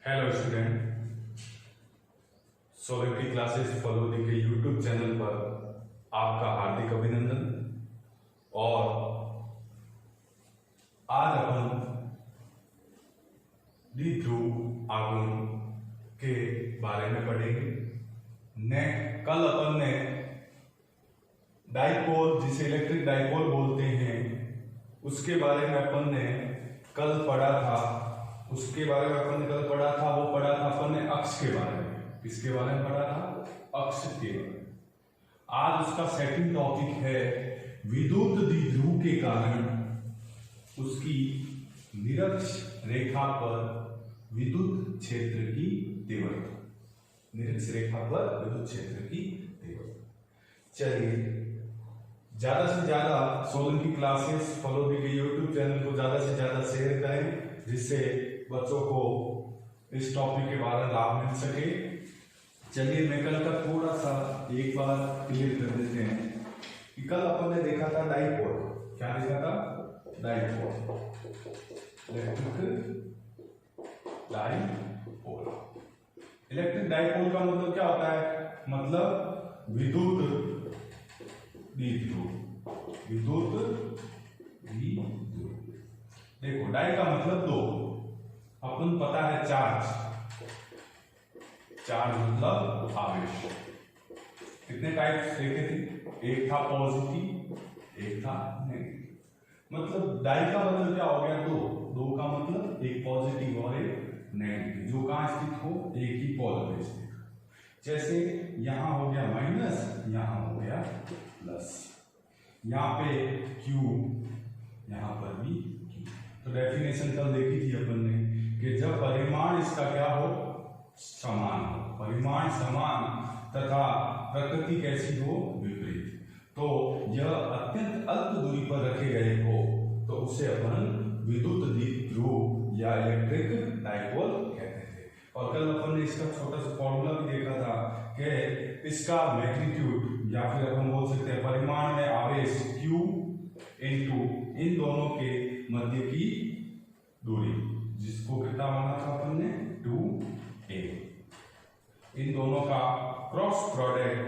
Hello student, solar classes follow the के YouTube channel पर आपका हार्दिक अभिनंदन। और आज अपन द्विध्रुव आघूर्ण के बारे में पढ़ेंगे। कल अपन ने डाइपोल, जिसे इलेक्ट्रिक डाइपोल बोलते हैं, उसके बारे में अपन ने कल पढ़ा था। उसके बारे में अपन ने कल पढ़ा था, वो पढ़ा था अपन ने अक्ष के बारे में। किसके बारे में पढ़ा था? अक्ष के बारे में। आज उसका सेकंड टॉपिक है विद्युत द्विध्रुव के कारण उसकी निरक्ष रेखा पर विद्युत क्षेत्र की तीव्रता। निरक्ष रेखा पर विद्युत क्षेत्र की तीव्रता। चलिए, ज्यादा से ज्यादा सोलन की क्लासेस फॉलो दी गई यूट्यूब चैनल को ज्यादा से ज्यादा शेयर करें, जिससे बच्चों को इस टॉपिक के बारे में लाभ मिल सके। चलिए, मैं कल का थोड़ा सा एक बार क्लियर कर देते हैं कि कल अपन ने देखा था डाइपोल। क्या देखा था? Dipole, electric dipole. Electric dipole का मतलब क्या होता है? मतलब विद्युत द्विध्रुव। विद्युत द्विध्रुव। देखो, डाई का मतलब दो, अपन पता है चार्ज। चार्ज मतलब आवेश। कितने टाइप्स देखे थे? एक था पॉजिटिव, एक था नेगेटिव। मतलब डाई का मतलब क्या हो गया? दो। दो का मतलब एक पॉजिटिव और एक नेगेटिव, जो कहां स्थित हो? एक ही पोल पे स्थित। जैसे यहां हो गया माइनस, यहां हो गया प्लस। यहां पे Q, यहां पर भी Q। तो डेफिनेशन कल देखी थी अपन ने कि जब परिमाण इसका क्या हो? समान हो। परिमाण समान तथा प्रकृति कैसी हो? विपरीत। तो यह अत्यंत अल्प दूरी पर रखे गए हो तो उसे अपन विद्युत द्विध्रुव या इलेक्ट्रिक डाइपोल कहते थे। और कल अपन ने इसका छोटा सा फॉर्मूला भी देखा था कि इसका मैग्नीट्यूड, या फिर अपन बोल सकते हैं परिमाण में आवेश Q इंटू इन दोनों के मध्य की दूरी, जिसको कितना माना था अपन ने? 2a। इन दोनों का क्रॉस प्रोडक्ट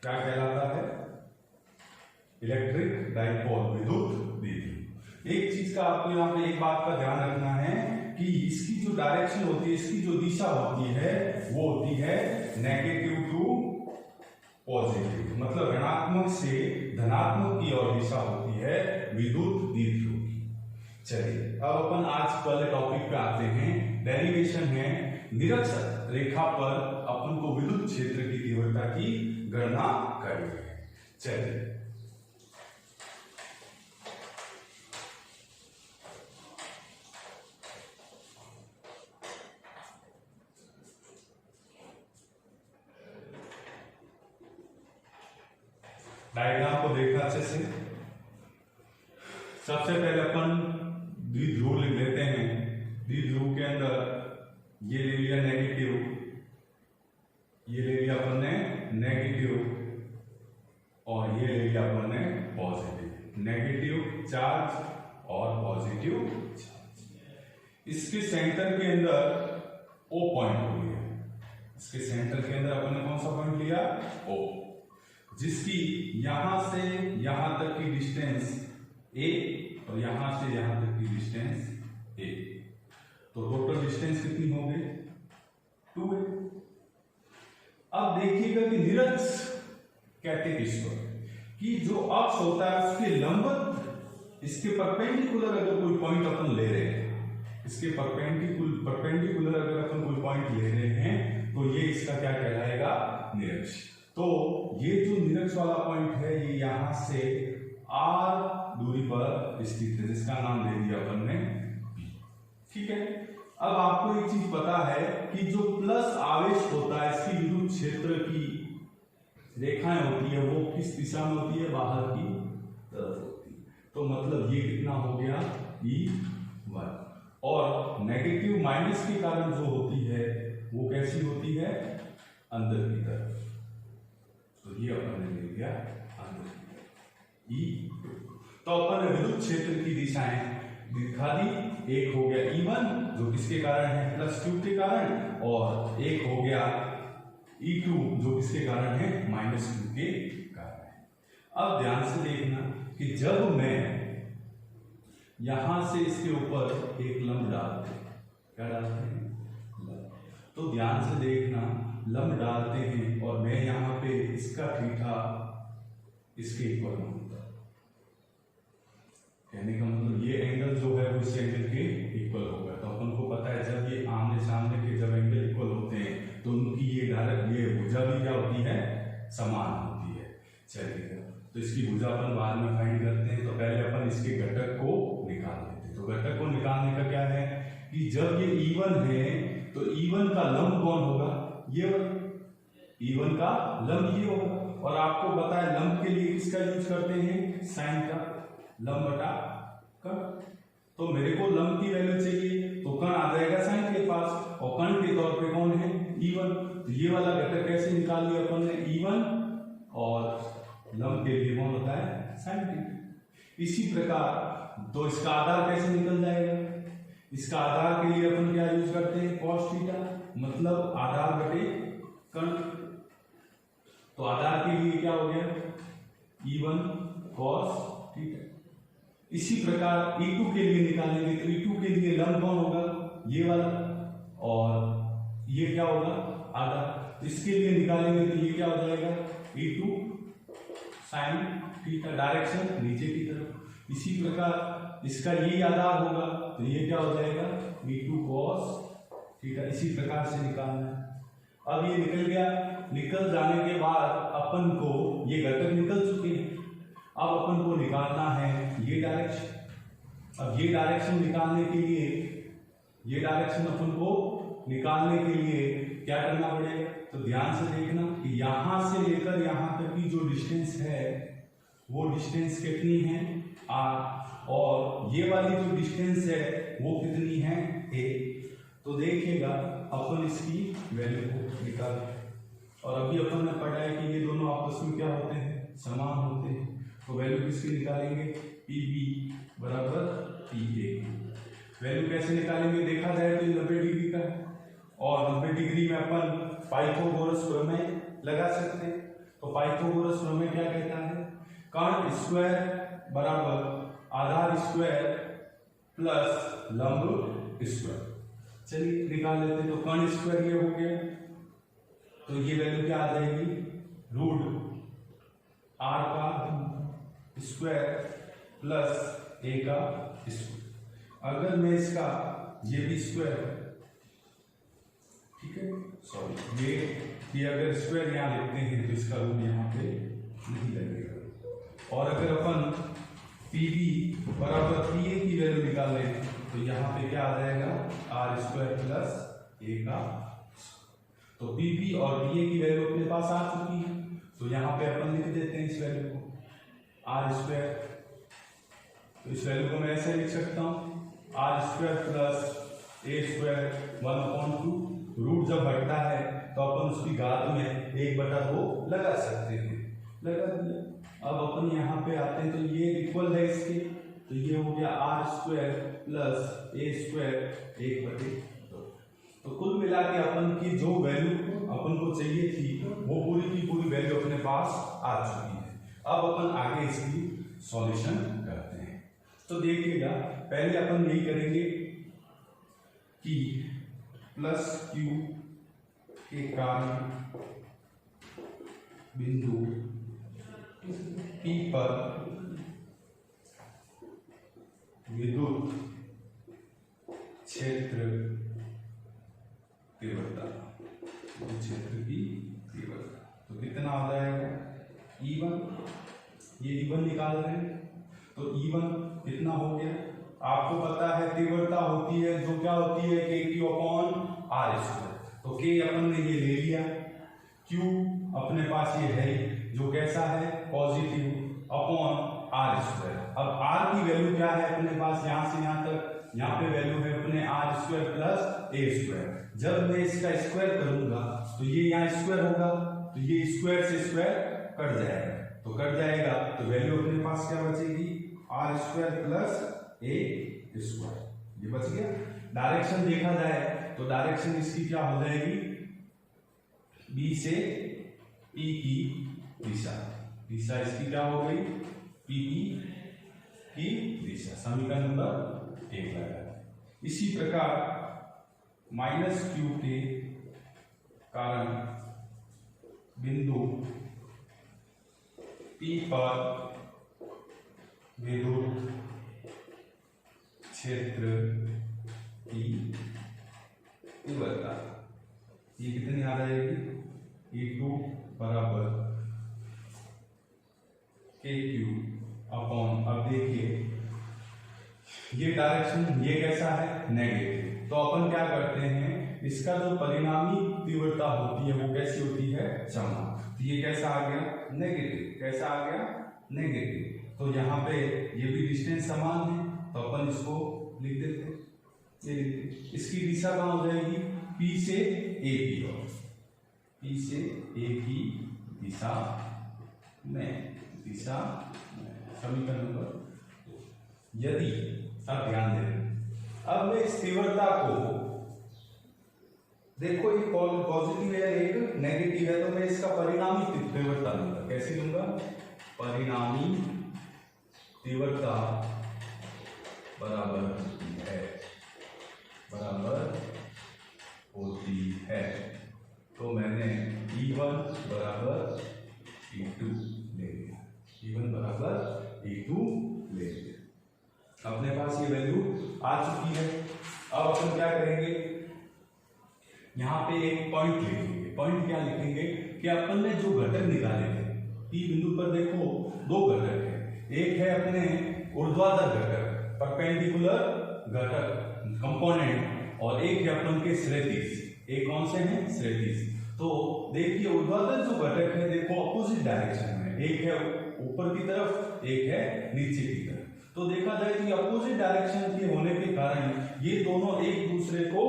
क्या कहलाता है? इलेक्ट्रिक डाइपोल, विद्युत द्विध्रुव। एक चीज का आपको यहाँ पे एक बात का ध्यान रखना है कि इसकी जो डायरेक्शन होती है, इसकी जो दिशा होती है, वो होती है नेगेटिव टू पॉजिटिव। मतलब ऋणात्मक से धनात्मक की ओर दिशा होती है विद्युत द्विध्रुव की। चलिए, अब अपन आज वाले टॉपिक पे आते हैं। डेरिवेशन है निरक्ष रेखा पर अपन को विद्युत क्षेत्र की तीव्रता की गणना करनी है। चलिए, डायग्राम को देखना अच्छे से। सबसे पहले अपन द्विध्रुव लिख लेते हैं। द्विध्रुव के अंदर ये ले लिया नेगेटिव, ये ले लिया अपन ने नेगेटिव, और ये ले लिया अपन ने पॉजिटिव। नेगेटिव चार्ज और पॉजिटिव चार्ज। इसके सेंटर के अंदर O पॉइंट हो गया। इसके सेंटर के अंदर अपन ने कौन सा पॉइंट लिया? O, जिसकी यहां से यहां तक की डिस्टेंस a और यहां से यहां तक की डिस्टेंस a। तो टोटल डिस्टेंस कितनी हो गई? 2a। अब देखिएगा कि निरक्ष कहते किसको? कि जो अक्ष होता है उसके लंबवत, इसके परपेंडिकुलर अगर कोई पॉइंट अपन ले रहे हैं, इसके परपेंडिकुलर अगर अपन कोई पॉइंट ले रहे हैं, तो ये इसका क्या कहलाएगा? निरक्ष। तो ये जो निरक्ष वाला पॉइंट है, ये यहां से r दूरी पर स्थित है, जिसका नाम ले दिया अपन ने P। ठीक है। अब आपको एक चीज पता है कि जो प्लस आवेश होता है, इसकी विद्युत क्षेत्र की रेखाएं होती है, वो किस दिशा में होती है? बाहर की तरफ होती है। तो मतलब ये कितना हो गया? E1। और नेगेटिव माइनस के कारण जो होती है वो कैसी होती है? अंदर की तरफ। तो ये अपन ने ले लिया अंदर की तरफ E। तो अपन ने विद्युत क्षेत्र की दिशाएं दिखा दी। एक हो गया E1 जो किसके कारण है, प्लस Q के कारण, और एक हो गया E2 जो किसके कारण है, माइनस Q के कारण है। अब ध्यान से देखना कि जब मैं यहां से इसके ऊपर एक लंब डालते हैं, क्या डालते हैं, तो ध्यान से देखना, लंब डालते हैं और मैं यहां पे इसका थीटा इसके इक्वल होता है, कहने का मतलब ये एंगल जो है वो इस एंगल के इक्वल होगा। तो अपन को पता है जब ये आमने सामने के जब एंगल इक्वल होते हैं तो उनकी ये भुजा भी क्या होती है, समान होती है। चलिए तो इसकी भुजा अपन बाद में फाइंड करते हैं। तो पहले अपन इसके घटक को निकाल लेते हैं। तो घटक को निकालने का क्या है कि जब ये E1 है तो E1 का लंब कौन होगा, ये E1 का लंब ये होगा। और आपको पता है लंब के लिए किसका यूज करते हैं, साइन का, लंब बटा कण। तो मेरे को लंब की वैल्यू चाहिए तो कण आ जाएगा साइन के पास, और कण के तौर पे कौन है, E1। तो ये वाला घटक कैसे निकाल लिया अपन ने, E1, और लंब के लिए कौन होता है, साइन थीटा। इसी प्रकार तो इसका आधार कैसे निकल जाएगा, इसका आधार के लिए अपन क्या यूज करते हैं, कॉस थीटा, मतलब आधार बटे कण। तो आधार के लिए क्या हो गया, E1 cos थीटा। इसी प्रकार E2 के लिए निकालेंगे तो E2 के लिए लंब कौन होगा, ये वाला, और ये क्या होगा, आधार। तो इसके लिए निकालेंगे तो ये क्या हो जाएगा, E2 sin थीटा, डायरेक्शन नीचे की तरफ। इसी प्रकार इसका ये आधार होगा तो ये क्या हो जाएगा, E2 cos थीटा। इसी प्रकार से निकालना है। अब ये निकल गया, निकल जाने के बाद अपन को ये घटक निकल चुके हैं। अब अपन को निकालना है ये डायरेक्शन। अब ये डायरेक्शन निकालने के लिए, ये डायरेक्शन अपन को निकालने के लिए क्या करना पड़ेगा, तो ध्यान से देखना कि यहां से लेकर यहां तक की जो डिस्टेंस है वो डिस्टेंस कितनी है, r, और ये वाली जो डिस्टेंस है वो कितनी है, a। तो देखिएगा अपन इसकी वैल्यू को निकाल, और अभी अपन ने पढ़ा है कि ये दोनों आपस में क्या होते हैं, समान होते हैं। तो वैल्यू किसकी निकालेंगे, PB बराबर PA। वैल्यू कैसे निकालेंगे, देखा जाए तो 90 डिग्री का है, और 90 डिग्री में अपन पाइथागोरस प्रमेय लगा सकते हैं। तो पाइथागोरस प्रमेय क्या कहता है, कण स्क्वायर बराबर आधार स्क्वायर प्लस लंब स्क्वायर। चलिए निकाल लेते हैं। तो कण स्क्वायर ये हो गया, तो ये वैल्यू क्या आ जाएगी, रूट r का स्क्वायर प्लस a का स्क्वायर। अगर मैं इसका ये भी स्क्वायर, ठीक है, सॉरी ये अगर स्क्वायर यहाँ लिखते हैं तो इसका रूट यहाँ पे नहीं लगेगा। और अगर अपन PB बराबर PA की वैल्यू निकालें तो यहाँ पे क्या आ जाएगा, r स्क्वायर प्लस a का। तो PB और PA की वैल्यू अपने पास आ चुकी है, तो यहाँ पे अपन लिख देते हैं इस वैल्यू को, r स्क्वायर। तो इस वैल्यू को मैं ऐसे लिख सकता हूँ, r square plus a square 1/2। Root जब हटता है तो अपन उसकी घात में 1/2 लगा सकते हैं, लगा दिया। अब अपन यहाँ पे आते हैं तो ये इक्वल है इसके, तो ये हो गया r square plus a square 1/2। तो कुल मिला के अपन की जो वैल्यू अपन को चाहिए थी वो पूरी की पूरी वैल्यू अपने पास आ चुकी है। अब अपन आगे इसकी सॉल्यूशन करते हैं। तो देखिएगा पहले अपन यही करेंगे कि प्लस Q के कारण बिंदु P पर विद्युत क्षेत्र तीव्रता, क्षेत्र की तीव्रता तो कितना आ जाएगा, E1। ये E1 निकाल रहे हैं तो E1 कितना हो गया, आपको पता है तीव्रता होती है जो क्या होती है, KQ/R²। तो K अपन ने ये ले लिया, Q अपने पास ये है जो कैसा है, पॉजिटिव अपॉन R²। अब R की वैल्यू क्या है अपने पास, यहां से यहां तक, यहाँ पे वैल्यू है अपने R² प्लस A²। जब मैं इसका स्क्वायर करूंगा तो ये यहाँ स्क्वायर होगा, तो ये स्क्वायर से स्क्वायर कट जाएगा, तो कट जाएगा तो वैल्यू अपने पास क्या बचेगी, R² प्लस ए स्क्वायर, ये बच गया। डायरेक्शन देखा जाए तो डायरेक्शन इसकी क्या हो जाएगी, बी से पी की दिशा, दिशा इसकी क्या हो गई, पी की दिशा। समीकरण नंबर 1 लगा। इसी प्रकार -q के कारण बिंदु P पर विद्युत क्षेत्र की तीव्रता ये कितनी आ जाएगी, E2 बराबर KQ अपॉन, अब देखिए ये डायरेक्शन ये कैसा है, नेगेटिव, तो अपन क्या करते हैं, इसका जो परिणामी तीव्रता होती है वो कैसी होती है, समान। तो ये कैसा आ गया, नेगेटिव, कैसा आ गया, नेगेटिव। तो यहाँ पे ये भी डिस्टेंस समान है, तो अपन इसको लिख देते हैं, ये लिखते। इसकी दिशा कहाँ हो जाएगी, P से A की ओर, P से A की दिशा में, समीकरण नंबर। यदि, अब ध्यान दें, अब मैं इस तीव्रता को देखो, एक पॉजिटिव है एक नेगेटिव है, तो मैं इसका परिणामी तीव्रता लूंगा, कैसे लूंगा, परिणामी तीव्रता बराबर होती है, तो मैंने E1 बराबर E2 ले लिया, E1 बराबर E2 ले लिया। अपने पास ये वैल्यू आ चुकी है। अब अपन क्या करेंगे, यहाँ पे एक पॉइंट लिखेंगे। पॉइंट क्या लिखेंगे कि अपन ने जो घटक निकाले थे, P बिंदु पर देखो 2 घटक है, एक है अपने ऊर्ध्वाधर घटक, परपेंडिकुलर घटक कंपोनेंट, और एक है अपन के क्षैतिज, एक कौन से हैं, क्षैतिज। तो देखिए ऊर्ध्वाधर जो घटक है देखो अपोजिट डायरेक्शन में, एक है ऊपर की तरफ, एक है नीचे की तरफ। तो देखा जाए तो अपोजिट डायरेक्शन के होने के कारण ये दोनों एक दूसरे को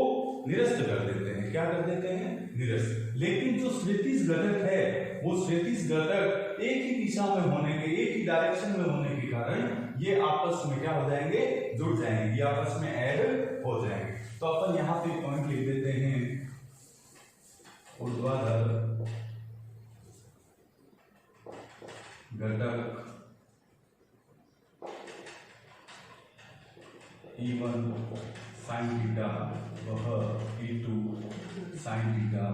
निरस्त कर देते हैं, क्या कर देते हैं, निरस्त। लेकिन जो क्षैतिज घटक है वो क्षैतिज घटक एक ही दिशा में होने के, एक ही डायरेक्शन में होने के कारण ये आपस में क्या हो जाएंगे, जुड़ जाएंगे, ये आपस में ऐड हो जाएंगे। तो अपन यहाँ पे पॉइंट लिख देते हैं, ऊर्ध्वाधर घटक E1 sin थीटा वह E2 sin थीटा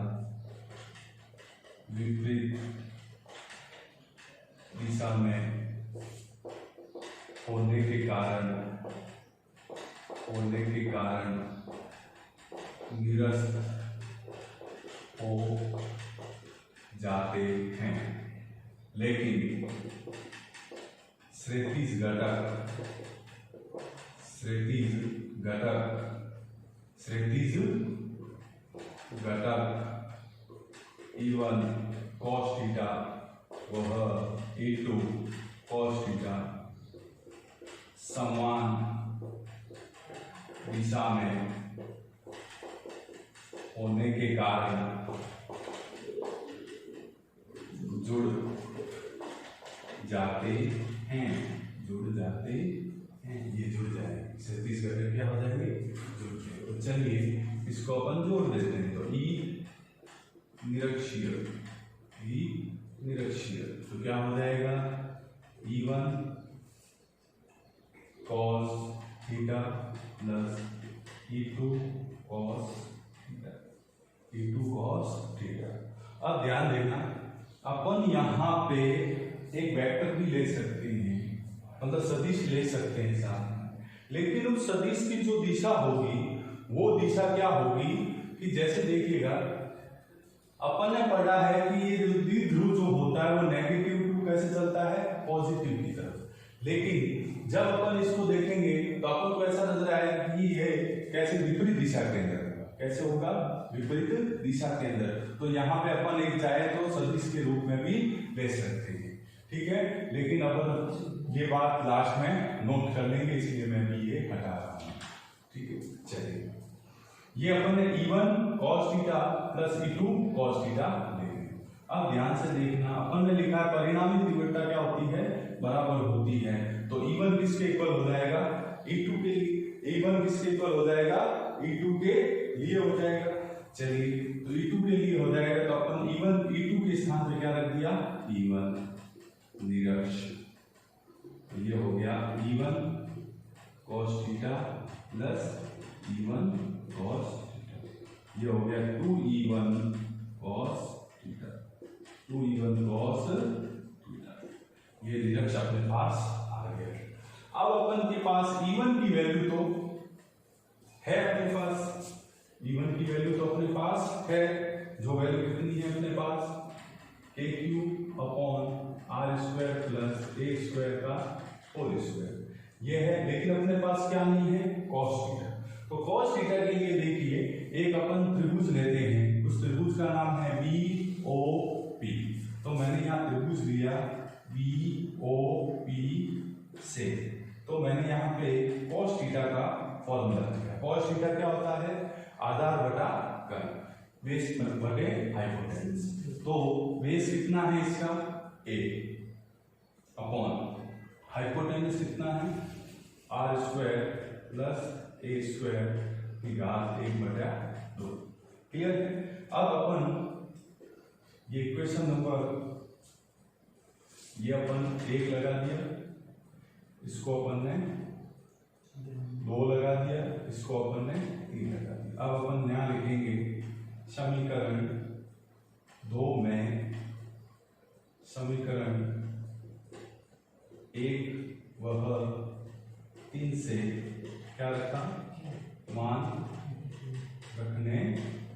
विपरीत दिशा में होने के कारण निरस्त हो जाते हैं। लेकिन क्षैतिज घटक E1 cos थीटा वह E2 cos थीटा समान दिशा में होने के कारण जुड़ जाते हैं, ये जुड़ जाएंगे, क्षैतिज घटक क्या हो जाएंगे, जुड़ जाएंगे। तो चलिए इसको अपन जोड़ देते हैं, तो E निरक्षीय, तो क्या हो जाएगा, E1 cos theta plus E2 cos theta. अब ध्यान देना, अपन यहाँ पे एक वेक्टर भी ले सकते हैं, मतलब सदिश ले सकते हैं साथ में, लेकिन उस सदिश की जो दिशा होगी वो दिशा क्या होगी कि जैसे देखिएगा अपन ने पढ़ा है कि ये द्विध्रुव जो होता है वो नेगेटिव टू कैसे चलता है, पॉजिटिव की तरफ। लेकिन जब अपन इसको देखेंगे तो अपन को ऐसा नजर आएगा कि ये कैसे विपरीत दिशा के अंदर होगा, कैसे होगा, विपरीत दिशा के अंदर। तो यहाँ पे अपन एक चाहे तो सदिश के रूप में भी ले सकते हैं, ठीक है। लेकिन अपन ये बात लास्ट में नोट कर लेंगे, इसलिए मैं भी ये हटा रहा हूँ, ठीक है। चलिए ये अपन ने E1 cos theta plus E2 cos theta ले लिया। अब ध्यान से देखना, अपन ने लिखा है परिणामी तीव्रता क्या होती है, बराबर होती है। तो E1 किसके इक्वल हो जाएगा, E2 के लिए, E1 किसके इक्वल हो जाएगा, E2 के लिए हो जाएगा। चलिए तो E2 के लिए हो जाएगा तो अपन E2 के स्थान पे क्या रख दिया, E1 निरक्ष। ये हो गया E1 cos theta plus E1 cos theta, ये हो गया 2E1 cos theta, 2E1 cos theta. ये निरक्ष अपने पास आ गया। अब अपन के पास E1 की वैल्यू तो है अपने पास, E1 की वैल्यू तो अपने पास है, जो वैल्यू कितनी है अपने पास, KQ/R² प्लस A² का होल स्क्वायर ये है। लेकिन अपने पास क्या नहीं है, cos थीटा। तो cos थीटा के लिए देखिए एक अपन त्रिभुज लेते हैं, उस त्रिभुज का नाम है BOP। तो मैंने यहाँ त्रिभुज लिया BOP से, तो मैंने यहाँ पे cos थीटा का फॉर्मूला लिया। cos थीटा क्या होता है, आधार बटा कर्ण, बेस बटे हाइपोटेन्यूज। तो बेस कितना है इसका, a अपॉन हाइपोटेन्यूज कितना है, R² प्लस A² की घात 1/2। क्लियर है। अब अपन ये इक्वेशन नंबर, ये अपन 1 लगा दिया, इसको अपन ने 2 लगा दिया, इसको अपन ने 3 लगा दिया। अब अपन यहाँ लिखेंगे समीकरण 2 में समीकरण 1 वह 3 से क्या रखा, मान रखने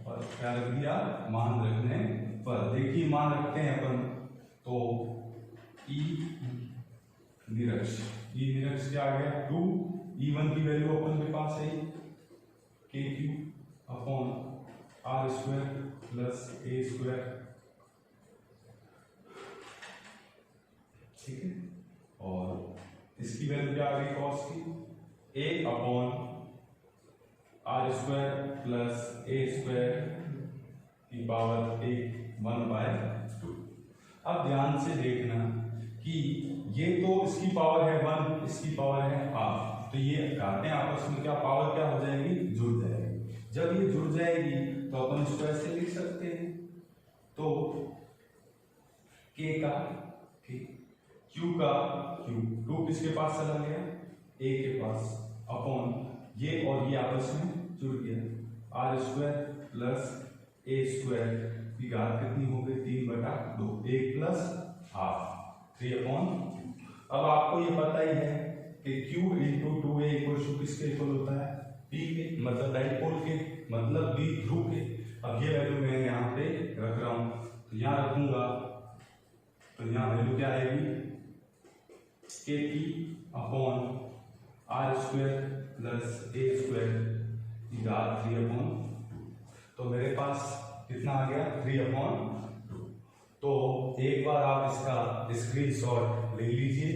पर, क्या रख दिया, मान रखने पर। देखिए मान रखते हैं अपन तो E निरक्ष, E निरक्ष क्या आ गया 2, E1 की वैल्यू अपन के पास है KQ/R² प्लस A², ठीक है। और इसकी वैल्यू क्या आ गई cos की, A/R² प्लस A² की पावर 1/2। अब ध्यान से देखना कि ये तो इसकी पावर है 1, इसकी पावर है हाफ, तो ये घातें आपस में क्या पावर क्या हो जाएगी, जुड़ जाएगी। जब ये जुड़ जाएगी तो अपन इसको ऐसे लिख सकते हैं, तो K का K, Q का Q, 2 किसके पास चला गया, A के पास, अपॉन ये और ये आपस में जुड़ गया, R² प्लस A² की घात कितनी हो गई 3/2, 1 प्लस हाफ 3/2। अब आपको ये पता ही है कि Q × 2A = किसके इक्वल होता है, P के, मतलब डाइपोल के, मतलब द्विध्रुव के। अब ये वैल्यू मैं यहाँ पे रख रहा हूँ, तो यहाँ रखूंगा तो यहाँ वैल्यू क्या आएगी, KP/R² प्लस A² की घात 3/2। तो मेरे पास कितना आ गया 3/2। तो एक बार आप इसका स्क्रीनशॉट ले लीजिए,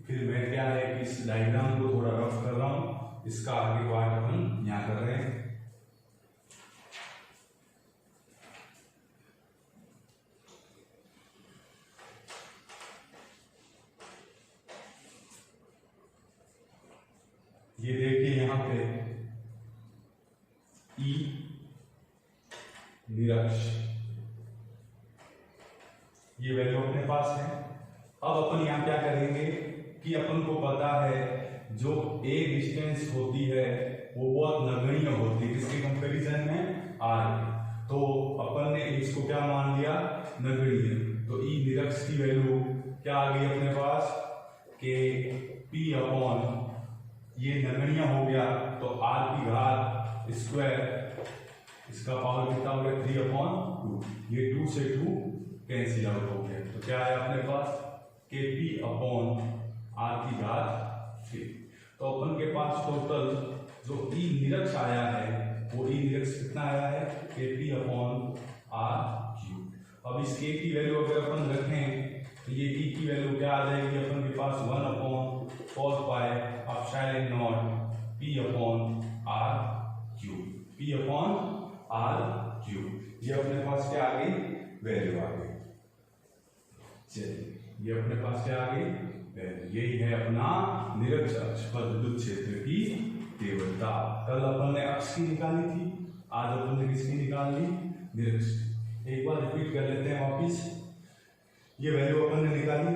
फिर मैं क्या है कि इस डायग्राम को थोड़ा रफ कर रहा हूँ, इसका आगे पार्ट अपन यहाँ कर रहे हैं। ये देखिए यहाँ पे E निरक्ष, ये वैल्यू अपने पास है। अब अपन यहाँ क्या करेंगे कि अपन को पता है जो A डिस्टेंस होती है वो बहुत नगण्य होती है, किसके कंपैरिजन में, R। तो अपन ने इसको क्या मान लिया, नगण्य। तो E निरक्ष की वैल्यू क्या आ गई अपने पास, कि P/, ये नगण्य हो गया तो R की घात स्क्वायर, इसका पावर कितना हो गया 3/2, ये 2 से 2 कैंसिल आउट हो गया। तो क्या है अपने पास KP/R की घात 3। तो अपन के पास टोटल जो E निरक्ष आया है वो E निरक्ष कितना आया है, KP/R3। अब इस K की वैल्यू अगर अपन रखें तो ये E की वैल्यू क्या आ जाएगी अपन के पास 1/4 पाई ε0 P/R3। ये अपने पास क्या आ गई, वैल्यू आ गई। चलिए ये अपने पास क्या आ गई, वैल्यू। यही है अपना निरक्ष अक्ष पर विद्युत क्षेत्र की तीव्रता। कल अपन ने अक्ष की निकाली थी, आज अपन ने किसकी निकाल ली? निरक्ष। एक बार रिपीट कर लेते हैं वापिस। ये वैल्यू अपन ने निकाली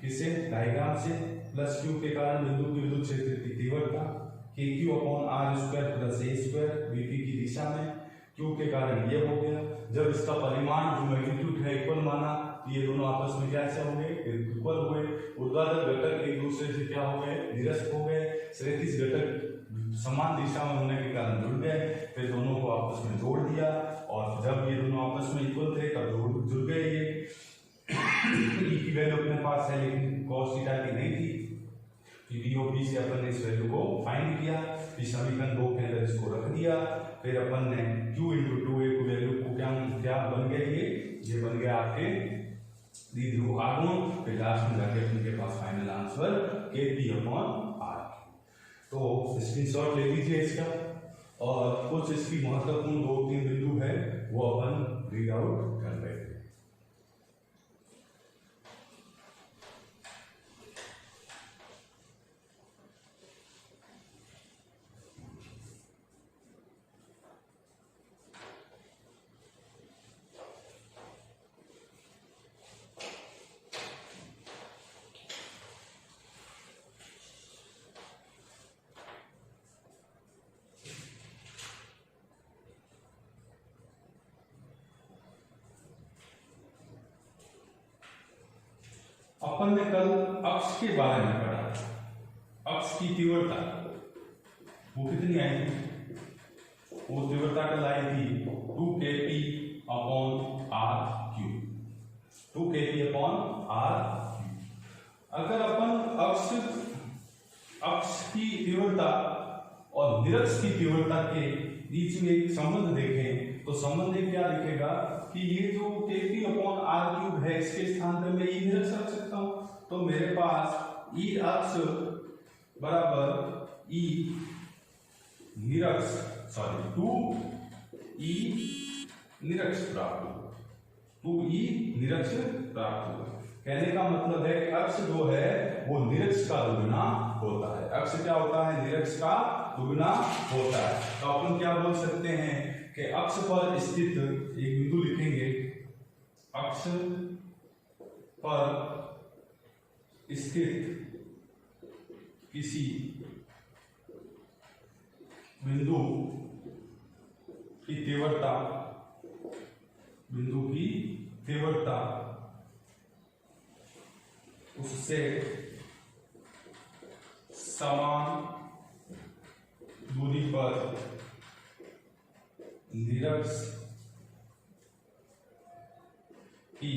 किसे? डायग्राम से। प्लस क्यू के कारण बिंदु की विद्युत क्षेत्र की तीव्रता के Q upon R square plus A square VP की दिशा में। क्यू के कारण ये हो गया। जब इसका परिमाण जो मैग्नीट्यूड है इक्वल माना, ये दोनों आपस में कैसे हो गए? इक्वल हुए। ऊर्ध्वाधर घटक एक दूसरे से क्या हो गए? निरस्त हो गए। क्षैतिज घटक समान दिशा में होने के कारण जुड़ गए। फिर दोनों को आपस में जोड़ दिया और जब ये दोनों आपस में इक्वल थे तब जुड़ गए। ये ई की वैल्यू अपने पास है लेकिन cos थीटा की नहीं थी। पीबीओपी से अपन ने इस वैल्यू को फाइंड किया, फिर समीकरण 2 के अंदर इसको रख दिया। फिर अपन ने q × 2a को वैल्यू को क्या बन गया? ये बन गया आपके द्विध्रुव आघूर्ण। फिर लास्ट में जाके अपने पास फाइनल आंसर kp/r। तो स्क्रीनशॉट ले लीजिए इसका और कुछ इसकी महत्वपूर्ण 2-3 बिंदु है वो अपन रीड आउट कर रहे हैं। अपन ने कल अक्ष के बारे में पढ़ा। अक्ष की तीव्रता वो कितनी आई थी? वो तीव्रता कल आई थी 2kp/r³। 2kp/r³। अगर अपन अक्ष की तीव्रता और निरक्ष की तीव्रता के बीच में एक संबंध देखें तो संबंध क्या दिखेगा कि ये जो kp/r³ है इसके स्थान पर मैं ई निरक्ष रख सकता हूं। तो मेरे पास ई अक्ष बराबर ई निरक्ष 2e निरक्ष प्राप्त होगा। 2e निरक्ष प्राप्त होगा। कहने का मतलब है कि अक्ष जो है वो निरक्ष का दुगुना होता है। अक्ष क्या होता है? निरक्ष का दुगुना होता है। तो अपन क्या बोल सकते हैं कि अक्ष पर स्थित एक बिंदु लिखेंगे। अक्ष पर स्थित किसी बिंदु की तीव्रता उससे समान दूरी पर निरक्ष की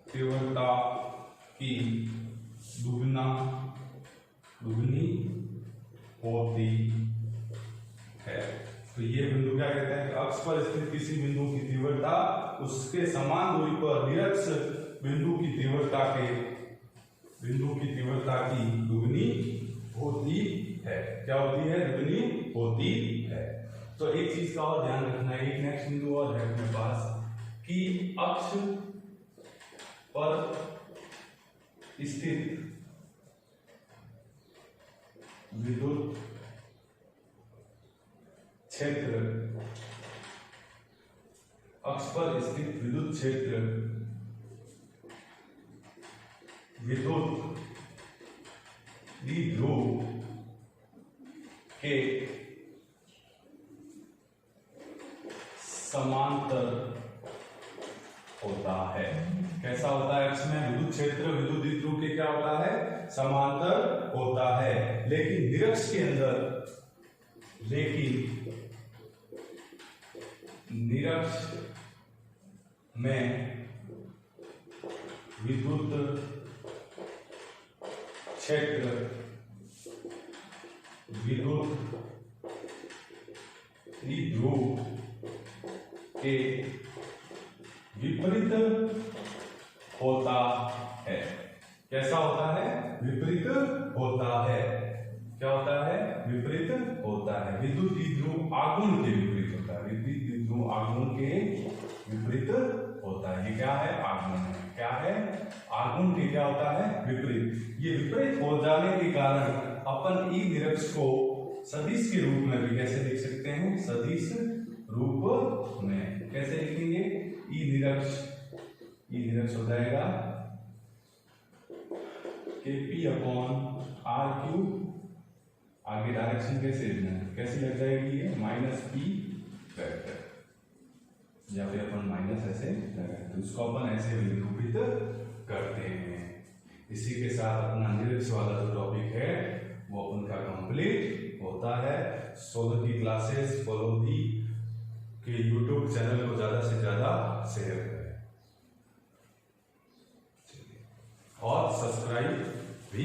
तीव्रता की दुगनी होती है। तो ये बिंदु क्या कहते हैं? अक्ष पर स्थित किसी बिंदु की तीव्रता उसके समान दूरी पर निरक्ष बिंदु की तीव्रता की दुगनी होती है। क्या होती है? दुगनी होती है। तो एक चीज का और ध्यान रखना है। एक नेक्स्ट बिंदु और है अपने पास कि अक्ष पर स्थित विद्युत क्षेत्र, अक्ष पर स्थित विद्युत क्षेत्र विद्युत द्विध्रुव के समांतर होता है। कैसा होता है? अक्ष में विद्युत क्षेत्र विद्युत द्विध्रुव के क्या होता है? समांतर होता है। लेकिन निरक्ष के अंदर निरक्ष में विद्युत क्षेत्र विद्युत द्विध्रुव के विपरीत होता है। कैसा होता है? विपरीत होता है। क्या होता है? विपरीत होता है। विद्युत द्विध्रुव आघूर्ण के विपरीत होता है। विद्युत द्विध्रुव आघूर्ण के विपरीत होता है। ये क्या है? आघूर्ण है। क्या है, आगुण के क्या होता है, विपरीत। ये विपरीत हो जाने के कारण अपन ई निरक्ष को सदिश के रूप में भी कैसे लिख सकते हैं, सदिश रूप में कैसे लिखेंगे, ई निरक्ष हो जाएगा KP अपॉन आर क्यूब, आगे डायरेक्शन कैसे लग जाएगी ये, -p वेक्टर, या फिर अपन माइनस ऐसे लगाए तो उसको अपन ऐसे भी निरूपित करते हैं। इसी के साथ अपना निरक्ष वाला जो टॉपिक है वो अपन का कंप्लीट होता है। 16 की क्लासेस फॉलो दी के यूट्यूब चैनल को ज्यादा से ज्यादा शेयर करें और सब्सक्राइब भी